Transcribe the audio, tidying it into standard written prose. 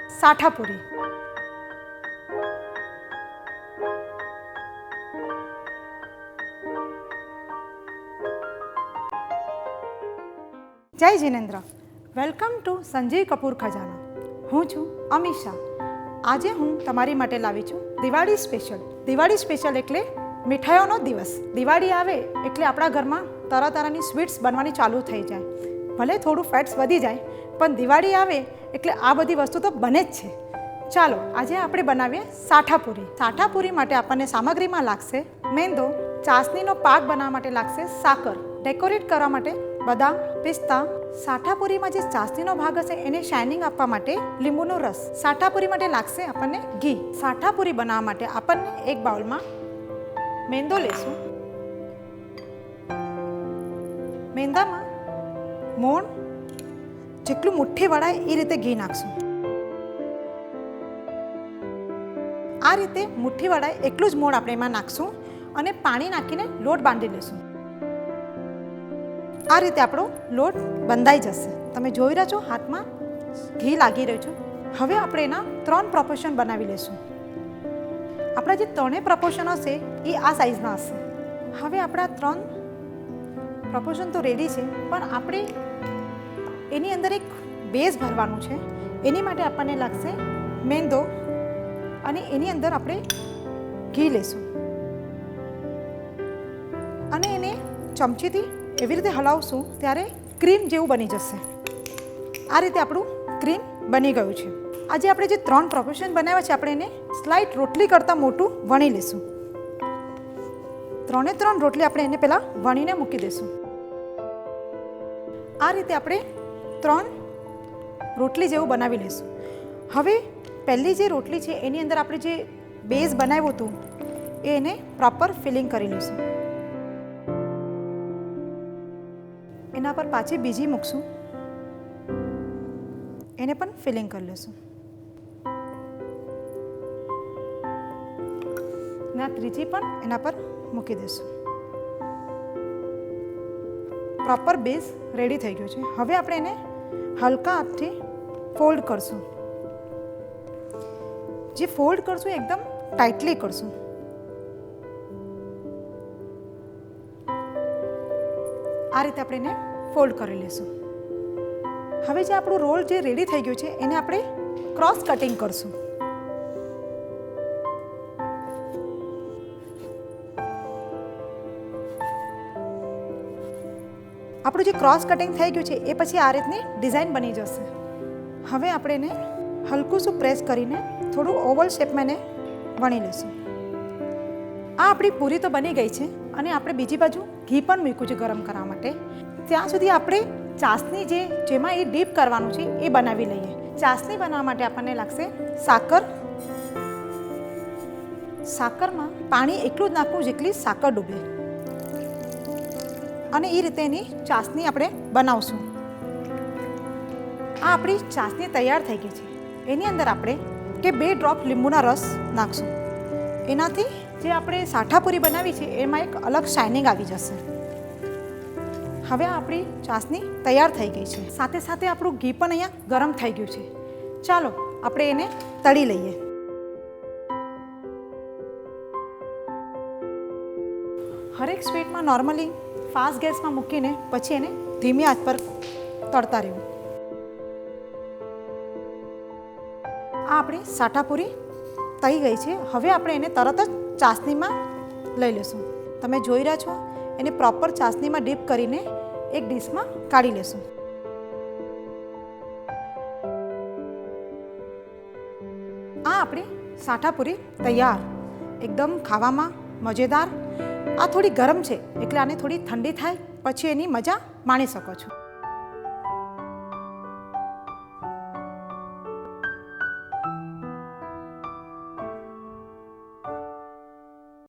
સાઠાપુરી. જય Jinendra. Welcome to Sanjeev Kapoor ખજાના. હું છું અમીષા. આજે હું તમારી માટે લાવી છું દિવાળી સ્પેશિયલ. દિવાળી સ્પેશિયલ એટલે મીઠાઈઓનો દિવસ. દિવાળી આવે એટલે આપણા ઘરમાં તરતરની સ્વીટ્સ બનવાની ચાલુ થઈ જાય. ભલે થોડું ફેટ્સ વધી જાય, પણ દિવાળી આવે એટલે આ બધી વસ્તુ તો બને જ છે. ચાલો આજે આપણે બનાવીએ સાઠાપુરી. સાઠાપુરી માટે આપણને સામગ્રીમાં લાગશે મેંદો, ચાસણીનો પાક બનાવવા માટે લાગશે સાકર, ડેકોરેટ કરવા માટે બદામ, પિસ્તા. સાઠાપુરીમાં જે ચાસણીનો ભાગ હશે એને શાઇનિંગ આપવા માટે લીંબુનો રસ. સાઠાપુરી માટે લાગશે આપણને ઘી. સાઠાપુરી બનાવવા માટે આપણને એક બાઉલમાં મેંદો લેશું. મેંદામાં મોણ જેટલું મુઠ્ઠી વળાય એ રીતે ઘી નાખશું. આ રીતે મુઠ્ઠી વળાય એટલું જ મોણ આપણે એમાં નાખશું અને પાણી નાખીને લોટ બાંધી લેશું. આ રીતે આપણો લોટ બંધાઈ જશે. તમે જોઈ રહ્યા છો હાથમાં ઘી લાગી રહ્યું છે. હવે આપણે એના 3 પ્રોપોર્શન બનાવી લઈશું. આપણા જે 3 પ્રોપોર્શન હશે એ આ સાઇઝના હશે. હવે આપણા 3 પ્રોપોર્શન તો રેડી છે, પણ આપણે એની અંદર એક બેઝ ભરવાનું છે. એની માટે આપણને લાગશે મેંદો અને એની અંદર આપણે ઘી લેશું અને એને ચમચીથી એવી રીતે હલાવશું ત્યારે ક્રીમ જેવું બની જશે. આ રીતે આપણું ક્રીમ બની ગયું છે. આજે આપણે જે 3 પ્રોપોર્શન બનાવ્યા છે આપણે એને સ્લાઇટ રોટલી કરતાં મોટું વણી લઈશું. 3 રોટલી આપણે એને પહેલાં વણીને મૂકી દઈશું. આ રીતે આપણે 3 રોટલી જેવું બનાવી લઈશું. હવે પહેલી જે રોટલી છે એની અંદર આપણે જે બેઝ બનાવ્યું હતું એને પ્રોપર ફિલિંગ કરી લઈશું. એના પર પાછી બીજી મૂકશું, એને પણ ફિલિંગ કરી લઈશું. ના ત્રીજી પણ એના પર મૂકી દઈશું. પ્રોપર બેઝ રેડી થઈ ગયો છે. હવે આપણે એને હલકા હાથથી ફોલ્ડ કરશું. જે ફોલ્ડ કરશું એકદમ ટાઈટલી કરશું. આ રીતે આપણે એને ફોલ્ડ કરી લઈશું. હવે જે આપણું રોલ જે રેડી થઈ ગયું છે એને આપણે ક્રોસ કટિંગ કરશું. આપણું જે ક્રોસ કટિંગ થઈ ગયું છે એ પછી આ રીતની ડિઝાઇન બની જશે. હવે આપણે એને હલકું શું પ્રેસ કરીને થોડું ઓવલ શેપમાં એને વણી લઈશું. આ આપણી પૂરી તો બની ગઈ છે અને આપણે બીજી બાજુ ઘી પણ મૂક્યું છે ગરમ કરવા માટે. ત્યાં સુધી આપણે ચાસણી જેમાં એ ડીપ કરવાનું છે એ બનાવી લઈએ. ચાસણી બનાવવા માટે આપણને લાગશે સાકર. સાકરમાં પાણી એટલું જ નાખવું જેટલી સાકર ડૂબે અને એ રીતે એની ચાસણી આપણે બનાવશું. આ આપણી ચાસણી તૈયાર થઈ ગઈ છે. એની અંદર આપણે 2 ડ્રોપ લીંબુના રસ નાખશું. એનાથી જે આપણે સાઠાપુરી બનાવી છે એમાં એક અલગ શાઇનિંગ આવી જશે. હવે આપણી ચાસણી તૈયાર થઈ ગઈ છે. સાથે સાથે આપણું ઘી પણ અહીંયા ગરમ થઈ ગયું છે. ચાલો આપણે એને તળી લઈએ. હરેક સ્વીટમાં નોર્મલી ફાસ્ટ ગેસમાં મૂકીને પછી એને ધીમી આંચ પર તળતા રહેવું. આ આપણી સાઠાપુરી થઈ ગઈ છે. હવે આપણે એને તરત જ ચાસણીમાં લઈ લઈશું. તમે જોઈ રહ્યા છો એને પ્રોપર ચાસણીમાં ડીપ કરીને એક ડીશમાં કાઢી લેશું. આ આપણી સાઠાપુરી તૈયાર. એકદમ ખાવામાં મજેદાર. આ થોડી ગરમ છે એટલે આને થોડી ઠંડી થાય પછી એની મજા માણી શકો છો.